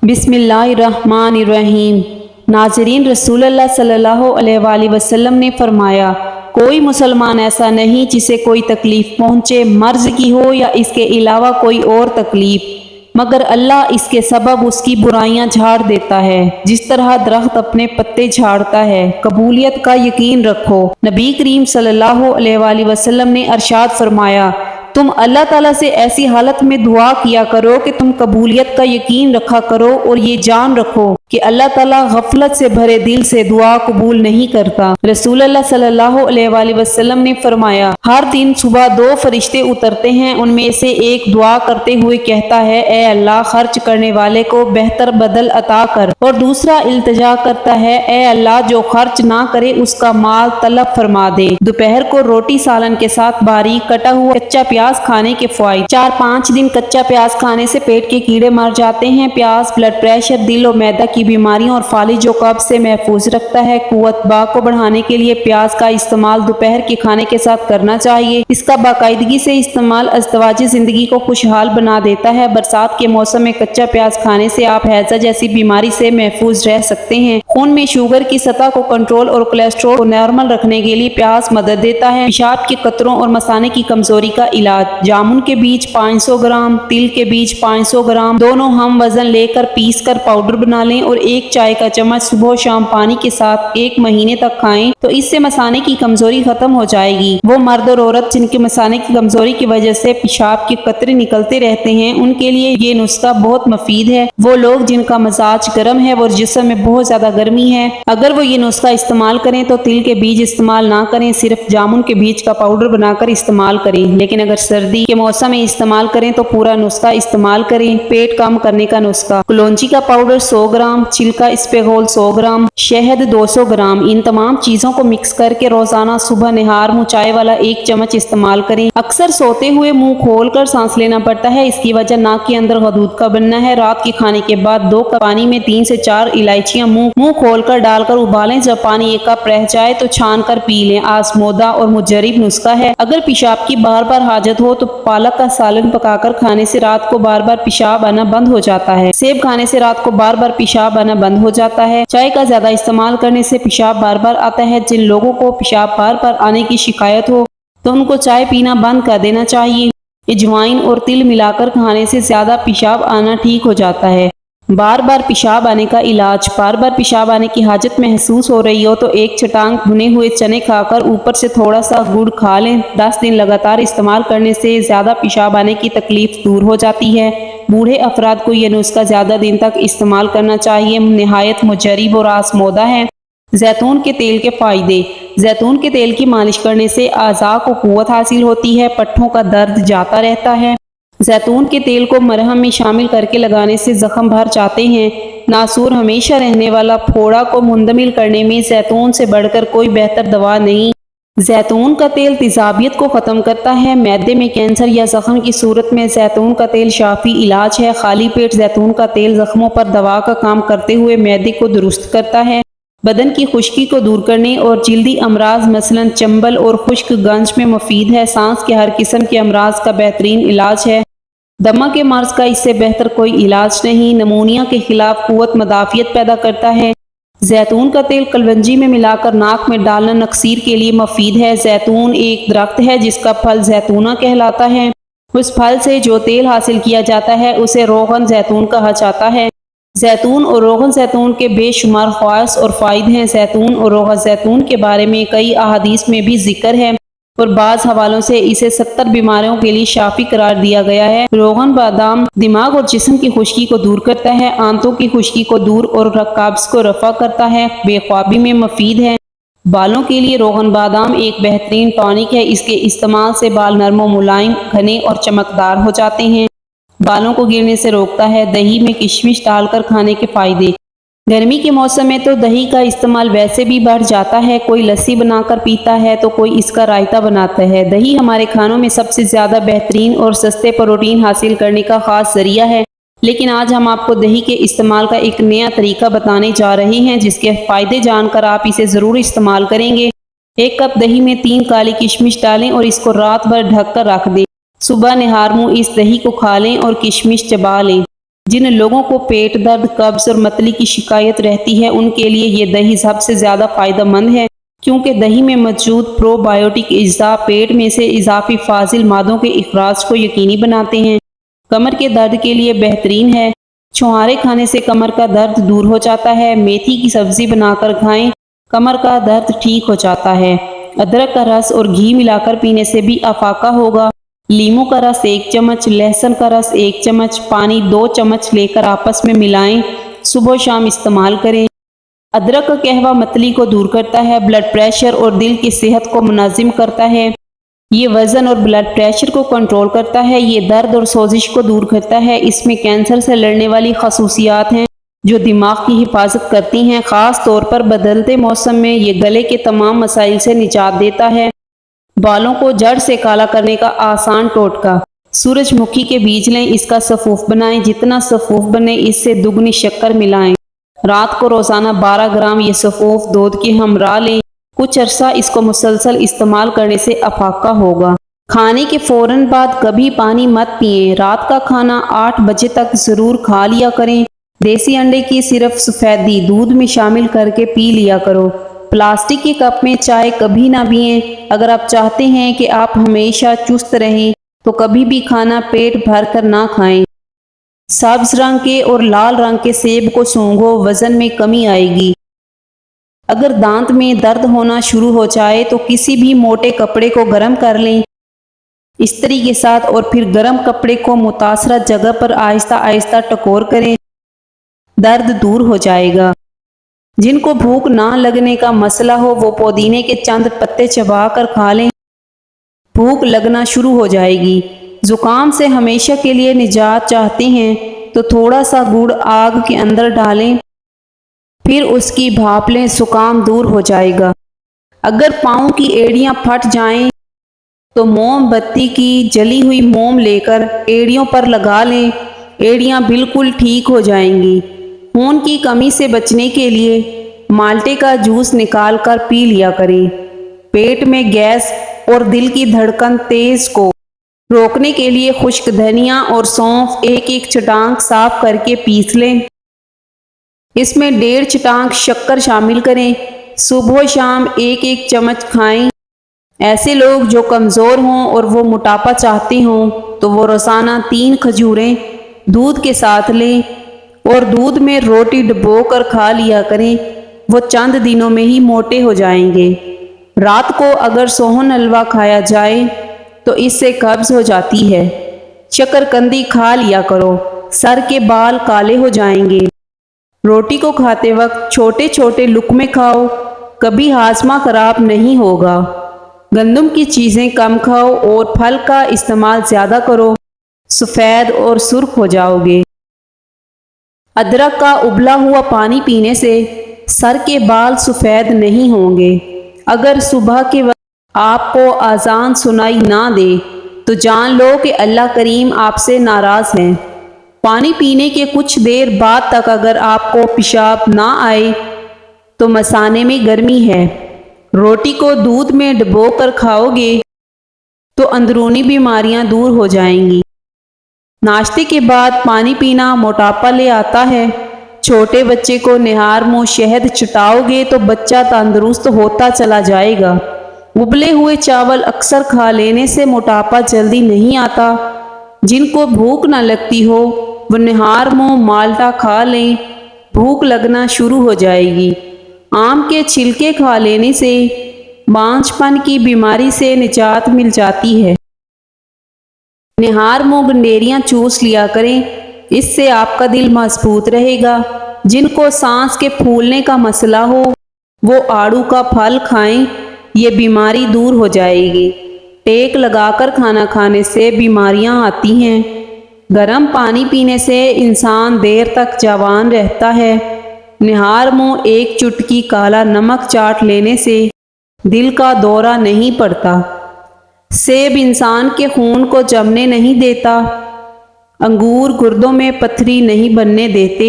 بسم اللہ الرحمن الرحیم۔ ناظرین، رسول اللہ صلی اللہ علیہ وآلہ وسلم نے فرمایا، کوئی مسلمان ایسا نہیں جسے کوئی تکلیف پہنچے، مرض کی ہو یا اس کے علاوہ کوئی اور تکلیف، مگر اللہ اس کے سبب اس کی برائیاں جھاڑ دیتا ہے، جس طرح درخت اپنے پتے جھاڑتا ہے۔ قبولیت کا یقین رکھو۔ نبی کریم صلی اللہ علیہ وآلہ وسلم نے ارشاد فرمایا، تم اللہ تعالیٰ سے ایسی حالت میں دعا کیا کرو کہ تم قبولیت کا یقین رکھا کرو اور یہ جان رکھو کہ اللہ تعالیٰ غفلت سے بھرے دل سے دعا قبول نہیں کرتا۔ رسول اللہ صلی اللہ علیہ وآلہ وسلم نے فرمایا، ہر دن صبح 2 فرشتے اترتے ہیں، ان میں سے ایک دعا کرتے ہوئے کہتا ہے، اے اللہ خرچ کرنے والے کو بہتر بدل عطا کر، اور دوسرا التجا کرتا ہے، اے اللہ جو خرچ نہ کرے اس کا مال طلب فرما دے۔ دوپہر کو روٹی سالن کے ساتھ باریک کٹا ہوا کچا پیاز کھانے کے فوائد۔ 4-5 دن کچا پیاز کھانے سے پیٹ کے کیڑے مر جاتے ہیں۔ پیاز بلڈ پریشر، دل اور معدہ کی بیماریوں اور فالج و قبض سے محفوظ رکھتا ہے۔ قوت باغ کو بڑھانے کے لیے پیاز کا استعمال دوپہر کے کھانے کے ساتھ کرنا چاہیے۔ اس کا باقاعدگی سے استعمال ازدواجی زندگی کو خوشحال بنا دیتا ہے۔ برسات کے موسم میں کچا پیاز کھانے سے آپ ہیضہ جیسی بیماری سے محفوظ رہ سکتے ہیں۔ خون میں شوگر کی سطح کو کنٹرول اور کولیسٹرول کو نارمل رکھنے کے لیے پیاز مدد دیتا ہے۔ پیشاب کے قطروں اور مثانے کی کمزوری کا علاج۔ جامن کے بیج 500 گرام، تل کے بیج 500 گرام، دونوں ہم وزن لے کر پیس کر پاؤڈر بنا لیں اور 1 چائے کا چمچ صبح و شام پانی کے ساتھ 1 مہینے تک کھائیں تو اس سے مثانے کی کمزوری ختم ہو جائے گی۔ وہ مرد اور عورت جن کے مثانے کی کمزوری کی وجہ سے پیشاب کے قطرے نکلتے رہتے ہیں، ان کے لیے یہ نسخہ بہت مفید ہے۔ وہ لوگ جن کا مزاج گرم ہے اور جسم میں بہت زیادہ گرمی ہے، اگر وہ یہ نسخہ استعمال کریں تو تل کے بیج استعمال نہ کریں، صرف جامن کے بیج کا پاؤڈر بنا کر استعمال کریں۔ لیکن اگر سردی کے موسم میں استعمال کریں تو پورا نسخہ استعمال کریں۔ پیٹ کم کرنے کا نسخہ۔ کلونجی کا پاؤڈر 100 گرام، چھلکا اسپیغول 100 گرام، شہد 200 گرام، ان تمام چیزوں کو مکس کر کے روزانہ صبح نہار منہ چائے والا 1 چمچ استعمال کریں۔ اکثر سوتے ہوئے منہ کھول کر سانس لینا پڑتا ہے، اس کی وجہ ناک کے اندر غدود کا بننا ہے۔ رات کے کھانے کے بعد 2 کپ پانی میں 3 سے 4 الائچیاں منہ کھول کر ڈال کر ابالیں، جب پانی 1 کپ رہ جائے تو چھان کر پی لیں۔ آزمودہ اور مجرب نسخہ ہے، اگر پیشاب کی بار بار حاجت ہو تو پالک کا سالن پکا کر کھانے سے رات کو بار بار پیشاب آنا بند ہو جاتا ہے۔ سیب کھانے سے رات کو بار بار پیشاب آنا بند ہو جاتا ہے۔ چائے کا زیادہ استعمال کرنے سے پیشاب بار بار آتا ہے۔ جن لوگوں کو پیشاب بار بار آنے کی شکایت ہو تو ان کو چائے پینا بند کر دینا چاہیے۔ اجوائن اور تل ملا کر کھانے سے زیادہ پیشاب آنا ٹھیک ہو جاتا ہے۔ بار بار پیشاب آنے کا علاج۔ بار بار پیشاب آنے کی حاجت محسوس ہو رہی ہو تو 1 چٹانگ بھنے ہوئے چنے کھا کر اوپر سے تھوڑا سا گڑ کھا لیں۔ 10 دن لگاتار استعمال کرنے سے زیادہ پیشاب آنے کی تکلیف دور ہو جاتی ہے۔ بوڑھے افراد کو یہ نسخہ زیادہ دن تک استعمال کرنا چاہیے۔ نہایت مجرب اور آزمودہ ہے۔ زیتون کے تیل کے فائدے۔ زیتون کے تیل کی مالش کرنے سے اعضاء کو قوت حاصل ہوتی ہے، پٹھوں کا درد جاتا رہتا ہے۔ زیتون کے تیل کو مرہم میں شامل کر کے لگانے سے زخم بھر جاتے ہیں۔ ناسور ہمیشہ رہنے والا پھوڑا کو مندمل کرنے میں زیتون سے بڑھ کر کوئی بہتر دوا نہیں۔ زیتون کا تیل تیزابیت کو ختم کرتا ہے۔ معدے میں کینسر یا زخم کی صورت میں زیتون کا تیل شافی علاج ہے۔ خالی پیٹ زیتون کا تیل زخموں پر دوا کا کام کرتے ہوئے معدے کو درست کرتا ہے۔ بدن کی خشکی کو دور کرنے اور جلدی امراض مثلاً چنبل اور خشک گنج میں مفید ہے۔ سانس کے ہر قسم کے امراض کا بہترین علاج ہے۔ دمہ کے مرض کا اس سے بہتر کوئی علاج نہیں۔ نمونیا کے خلاف قوت مدافعت پیدا کرتا ہے۔ زیتون کا تیل کلونجی میں ملا کر ناک میں ڈالنا نکسیر کے لیے مفید ہے۔ زیتون ایک درخت ہے جس کا پھل زیتونہ کہلاتا ہے۔ اس پھل سے جو تیل حاصل کیا جاتا ہے اسے روغن زیتون کہا جاتا ہے۔ زیتون اور روغن زیتون کے بے شمار خواص اور فوائد ہیں۔ زیتون اور روغن زیتون کے بارے میں کئی احادیث میں بھی ذکر ہے اور بعض حوالوں سے اسے 70 بیماریوں کے لیے شافی قرار دیا گیا ہے۔ روغن بادام دماغ اور جسم کی خشکی کو دور کرتا ہے، آنتوں کی خشکی کو دور اور قبض کو رفع کرتا ہے، بے خوابی میں مفید ہے۔ بالوں کے لیے روغن بادام ایک بہترین ٹانک ہے۔ اس کے استعمال سے بال نرم و ملائم، گھنے اور چمکدار ہو جاتے ہیں۔ بالوں کو گرنے سے روکتا ہے۔ دہی میں کشمش ڈال کر کھانے کے فائدے۔ گرمی کے موسم میں تو دہی کا استعمال ویسے بھی بڑھ جاتا ہے۔ کوئی لسی بنا کر پیتا ہے تو کوئی اس کا رائتہ بناتا ہے۔ دہی ہمارے کھانوں میں سب سے زیادہ بہترین اور سستے پروٹین حاصل کرنے کا خاص ذریعہ ہے، لیکن آج ہم آپ کو دہی کے استعمال کا ایک نیا طریقہ بتانے جا رہے ہیں جس کے فائدے جان کر آپ اسے ضرور استعمال کریں گے۔ 1 کپ دہی میں 3 کالی کشمش ڈالیں اور اس کو رات بھر ڈھک کر رکھ دیں۔ صبح نہار منہ اس دہی کو کھا لیں اور کشمش چبا لیں۔ جن لوگوں کو پیٹ درد، قبض اور متلی کی شکایت رہتی ہے ان کے لیے یہ دہی سب سے زیادہ فائدہ مند ہے، کیونکہ دہی میں موجود پرو بایوٹک اجزاء پیٹ میں سے اضافی فاضل مادوں کے اخراج کو یقینی بناتے ہیں۔ کمر کے درد کے لیے بہترین ہے۔ چھہارے کھانے سے کمر کا درد دور ہو جاتا ہے۔ میتھی کی سبزی بنا کر کھائیں، کمر کا درد ٹھیک ہو جاتا ہے۔ ادرک کا رس اور گھی ملا کر پینے سے بھی افاقہ ہوگا۔ لیموں کا رس 1 چمچ، لہسن کا رس 1 چمچ، پانی 2 چمچ لے کر آپس میں ملائیں، صبح و شام استعمال کریں۔ ادرک کا قہوہ متلی کو دور کرتا ہے، بلڈ پریشر اور دل کی صحت کو منظم کرتا ہے۔ یہ وزن اور بلڈ پریشر کو کنٹرول کرتا ہے۔ یہ درد اور سوزش کو دور کرتا ہے۔ اس میں کینسر سے لڑنے والی خصوصیات ہیں جو دماغ کی حفاظت کرتی ہیں۔ خاص طور پر بدلتے موسم میں یہ گلے کے تمام مسائل سے نجات دیتا ہے۔ بالوں کو جڑ سے کالا کرنے کا آسان ٹوٹکا۔ سورج مکھی کے بیج لیں، اس کا سفوف بنائیں، جتنا سفوف بنے اس سے دگنی شکر ملائیں۔ رات کو روزانہ 12 گرام یہ سفوف دودھ کے ہمراہ لیں۔ کچھ عرصہ اس کو مسلسل استعمال کرنے سے افاقہ ہوگا۔ کھانے کے فوراً بعد کبھی پانی مت پئیں۔ رات کا کھانا 8 بجے تک ضرور کھا لیا کریں۔ دیسی انڈے کی صرف سفیدی دودھ میں شامل کر کے پی لیا کرو۔ پلاسٹک کے کپ میں چائے کبھی نہ پئیں۔ اگر آپ چاہتے ہیں کہ آپ ہمیشہ چست رہیں تو کبھی بھی کھانا پیٹ بھر کر نہ کھائیں۔ سبز رنگ کے اور لال رنگ کے سیب کو سونگھو، وزن میں کمی آئے گی۔ اگر دانت میں درد ہونا شروع ہو جائے تو کسی بھی موٹے کپڑے کو گرم کر لیں استری کے ساتھ، اور پھر گرم کپڑے کو متاثرہ جگہ پر آہستہ آہستہ ٹکور کریں، درد دور ہو جائے گا۔ جن کو بھوک نہ لگنے کا مسئلہ ہو وہ پودینے کے چند پتے چبا کر کھا لیں، بھوک لگنا شروع ہو جائے گی۔ زکام سے ہمیشہ کے لیے نجات چاہتے ہیں تو تھوڑا سا گڑ آگ کے اندر ڈالیں، پھر اس کی بھاپ لیں، زکام دور ہو جائے گا۔ اگر پاؤں کی ایڑیاں پھٹ جائیں تو موم بتی کی جلی ہوئی موم لے کر ایڑیوں پر لگا لیں، ایڑیاں بالکل ٹھیک ہو جائیں گی۔ خون کی کمی سے بچنے کے لیے مالٹے کا جوس نکال کر پی لیا کریں۔ پیٹ میں گیس اور دل کی دھڑکن تیز کو روکنے کے لیے خشک دھنیا اور سونف 1 چٹانک صاف کر کے پیس لیں، اس میں 1.5 چٹانک شکر شامل کریں، صبح و شام 1 چمچ کھائیں۔ ایسے لوگ جو کمزور ہوں اور وہ موٹاپا چاہتے ہوں تو وہ روزانہ 3 کھجوریں دودھ کے ساتھ لیں اور دودھ میں روٹی ڈبو کر کھا لیا کریں، وہ چند دنوں میں ہی موٹے ہو جائیں گے۔ رات کو اگر سوہن حلوہ کھایا جائے تو اس سے قبض ہو جاتی ہے۔ شکر قندی کھا لیا کرو، سر کے بال کالے ہو جائیں گے۔ روٹی کو کھاتے وقت چھوٹے چھوٹے لقمے کھاؤ، کبھی ہاضمہ خراب نہیں ہوگا۔ گندم کی چیزیں کم کھاؤ اور پھل کا استعمال زیادہ کرو، سفید اور سرخ ہو جاؤ گے۔ ادرک کا ابلا ہوا پانی پینے سے سر کے بال سفید نہیں ہوں گے۔ اگر صبح کے وقت آپ کو اذان سنائی نہ دے تو جان لو کہ اللہ کریم آپ سے ناراض ہیں۔ پانی پینے کے کچھ دیر بعد تک اگر آپ کو پیشاب نہ آئے تو مثانے میں گرمی ہے۔ روٹی کو دودھ میں ڈبو کر کھاؤ گے تو اندرونی بیماریاں دور ہو جائیں گی۔ ناشتے کے بعد پانی پینا موٹاپا لے آتا ہے۔ چھوٹے بچے کو نہار منہ شہد چٹاؤ گے تو بچہ تندرست ہوتا چلا جائے گا۔ ابلے ہوئے چاول اکثر کھا لینے سے موٹاپا جلدی نہیں آتا۔ جن کو بھوک نہ لگتی ہو وہ نہار منہ مالٹا کھا لیں، بھوک لگنا شروع ہو جائے گی۔ آم کے چھلکے کھا لینے سے بانجھ پن کی بیماری سے نجات مل جاتی ہے۔ نہار منہ گنڈیریاں چوس لیا کریں، اس سے آپ کا دل مضبوط رہے گا۔ جن کو سانس کے پھولنے کا مسئلہ ہو وہ آڑو کا پھل کھائیں، یہ بیماری دور ہو جائے گی۔ ٹیک لگا کر کھانا کھانے سے بیماریاں آتی ہیں۔ گرم پانی پینے سے انسان دیر تک جوان رہتا ہے۔ نہار منہ 1 چٹکی کالا نمک چاٹ لینے سے دل کا دورہ نہیں پڑتا۔ سیب انسان کے خون کو جمنے نہیں دیتا۔ انگور گردوں میں پتھری نہیں بننے دیتے۔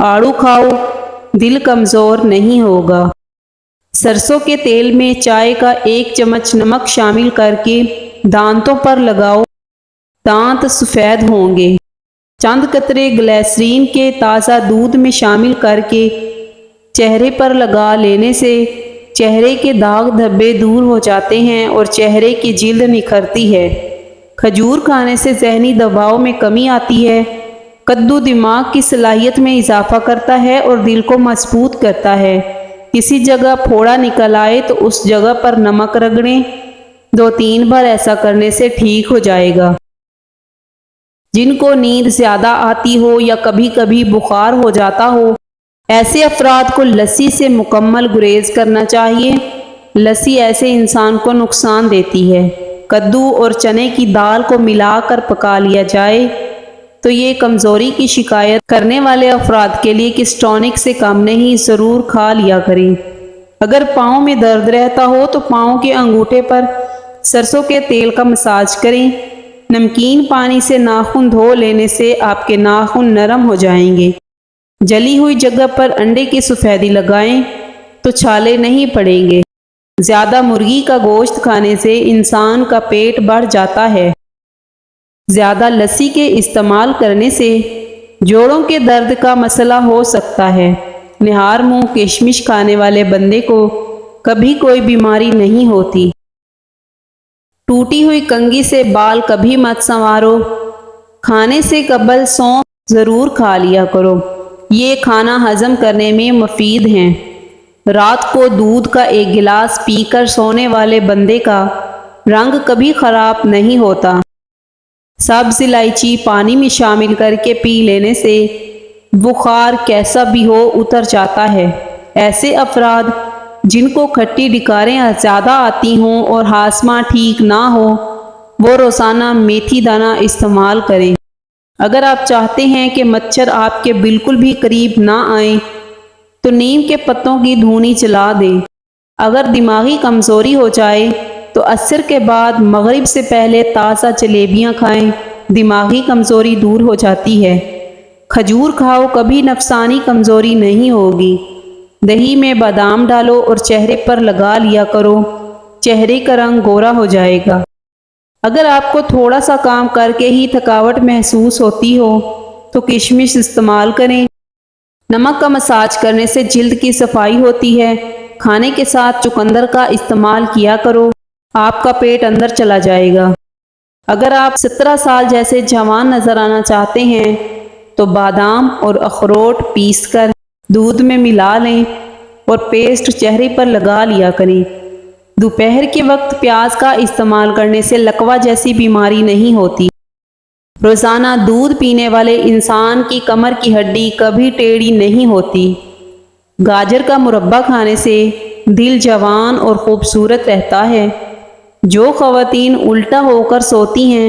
آڑو کھاؤ، دل کمزور نہیں ہوگا۔ سرسوں کے تیل میں چائے کا 1 چمچ نمک شامل کر کے دانتوں پر لگاؤ، دانت سفید ہوں گے۔ چند قطرے گلیسرین کے تازہ دودھ میں شامل کر کے چہرے پر لگا لینے سے چہرے کے داغ دھبے دور ہو جاتے ہیں اور چہرے کی جلد نکھرتی ہے۔ کھجور کھانے سے ذہنی دباؤ میں کمی آتی ہے۔ کدو دماغ کی صلاحیت میں اضافہ کرتا ہے اور دل کو مضبوط کرتا ہے۔ کسی جگہ پھوڑا نکل آئے تو اس جگہ پر نمک رگڑیں، 2-3 بار ایسا کرنے سے ٹھیک ہو جائے گا۔ جن کو نیند زیادہ آتی ہو یا کبھی کبھی بخار ہو جاتا ہو، ایسے افراد کو لسی سے مکمل گریز کرنا چاہیے۔ لسی ایسے انسان کو نقصان دیتی ہے۔ کدو اور چنے کی دال کو ملا کر پکا لیا جائے تو یہ کمزوری کی شکایت کرنے والے افراد کے لیے کسٹونک سے کم نہیں، ضرور کھا لیا کریں۔ اگر پاؤں میں درد رہتا ہو تو پاؤں کے انگوٹھے پر سرسوں کے تیل کا مساج کریں۔ نمکین پانی سے ناخن دھو لینے سے آپ کے ناخن نرم ہو جائیں گے۔ جلی ہوئی جگہ پر انڈے کی سفیدی لگائیں تو چھالے نہیں پڑیں گے۔ زیادہ مرغی کا گوشت کھانے سے انسان کا پیٹ بڑھ جاتا ہے۔ زیادہ لسی کے استعمال کرنے سے جوڑوں کے درد کا مسئلہ ہو سکتا ہے۔ نہار منہ کشمش کھانے والے بندے کو کبھی کوئی بیماری نہیں ہوتی۔ ٹوٹی ہوئی کنگھی سے بال کبھی مت سنوارو۔ کھانے سے قبل سونف ضرور کھا لیا کرو، یہ کھانا ہضم کرنے میں مفید ہیں۔ رات کو دودھ کا 1 گلاس پی کر سونے والے بندے کا رنگ کبھی خراب نہیں ہوتا۔ سبز الائچی پانی میں شامل کر کے پی لینے سے بخار کیسا بھی ہو اتر جاتا ہے۔ ایسے افراد جن کو کھٹی ڈکاریں زیادہ آتی ہوں اور ہاضمہ ٹھیک نہ ہو، وہ روزانہ میتھی دانہ استعمال کریں۔ اگر آپ چاہتے ہیں کہ مچھر آپ کے بالکل بھی قریب نہ آئیں تو نیم کے پتوں کی دھونی جلا دیں۔ اگر دماغی کمزوری ہو جائے تو عصر کے بعد مغرب سے پہلے تازہ جلیبیاں کھائیں، دماغی کمزوری دور ہو جاتی ہے۔ کھجور کھاؤ، کبھی نفسانی کمزوری نہیں ہوگی۔ دہی میں بادام ڈالو اور چہرے پر لگا لیا کرو، چہرے کا رنگ گورا ہو جائے گا۔ اگر آپ کو تھوڑا سا کام کر کے ہی تھکاوٹ محسوس ہوتی ہو تو کشمش استعمال کریں۔ نمک کا مساج کرنے سے جلد کی صفائی ہوتی ہے۔ کھانے کے ساتھ چقندر کا استعمال کیا کرو، آپ کا پیٹ اندر چلا جائے گا۔ اگر آپ 17 سال جیسے جوان نظر آنا چاہتے ہیں تو بادام اور اخروٹ پیس کر دودھ میں ملا لیں اور پیسٹ چہرے پر لگا لیا کریں۔ دوپہر کے وقت پیاز کا استعمال کرنے سے لکوہ جیسی بیماری نہیں ہوتی۔ روزانہ دودھ پینے والے انسان کی کمر کی ہڈی کبھی ٹیڑھی نہیں ہوتی۔ گاجر کا مربع کھانے سے دل جوان اور خوبصورت رہتا ہے۔ جو خواتین الٹا ہو کر سوتی ہیں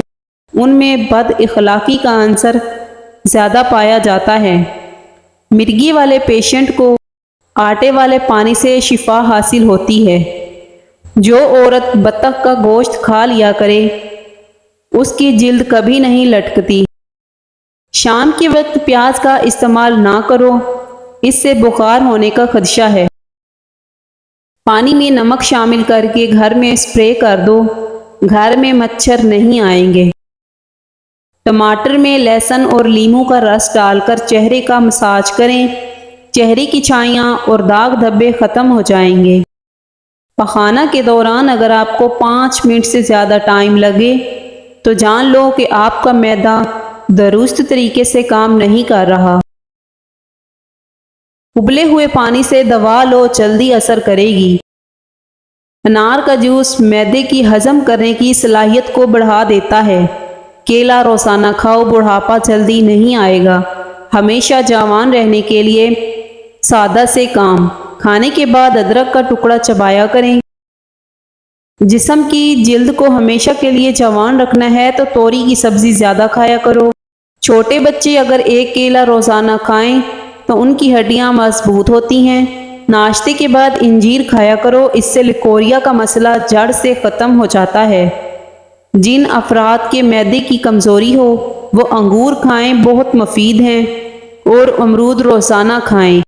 ان میں بد اخلاقی کا عنصر زیادہ پایا جاتا ہے۔ مرگی والے پیشنٹ کو آٹے والے پانی سے شفا حاصل ہوتی ہے۔ جو عورت بطخ کا گوشت کھا لیا کرے اس کی جلد کبھی نہیں لٹکتی۔ شام کے وقت پیاز کا استعمال نہ کرو، اس سے بخار ہونے کا خدشہ ہے۔ پانی میں نمک شامل کر کے گھر میں اسپرے کر دو، گھر میں مچھر نہیں آئیں گے۔ ٹماٹر میں لہسن اور لیموں کا رس ڈال کر چہرے کا مساج کریں، چہرے کی چھائیاں اور داغ دھبے ختم ہو جائیں گے۔ پخانہ کے دوران اگر آپ کو 5 منٹ سے زیادہ ٹائم لگے تو جان لو کہ آپ کا معدہ درست طریقے سے کام نہیں کر رہا۔ ابلے ہوئے پانی سے دوا لو، جلدی اثر کرے گی۔ انار کا جوس معدے کی ہضم کرنے کی صلاحیت کو بڑھا دیتا ہے۔ کیلا روزانہ کھاؤ، بڑھاپا جلدی نہیں آئے گا۔ ہمیشہ جوان رہنے کے لیے سادہ سے کام۔ کھانے کے بعد ادرک کا ٹکڑا چبایا کریں۔ جسم کی جلد کو ہمیشہ کے لیے جوان رکھنا ہے تو توری کی سبزی زیادہ کھایا کرو۔ چھوٹے بچے اگر 1 کیلا روزانہ کھائیں تو ان کی ہڈیاں مضبوط ہوتی ہیں۔ ناشتے کے بعد انجیر کھایا کرو، اس سے لیکوریا کا مسئلہ جڑ سے ختم ہو جاتا ہے۔ جن افراد کے معدے کی کمزوری ہو وہ انگور کھائیں، بہت مفید ہیں، اور امرود روزانہ کھائیں۔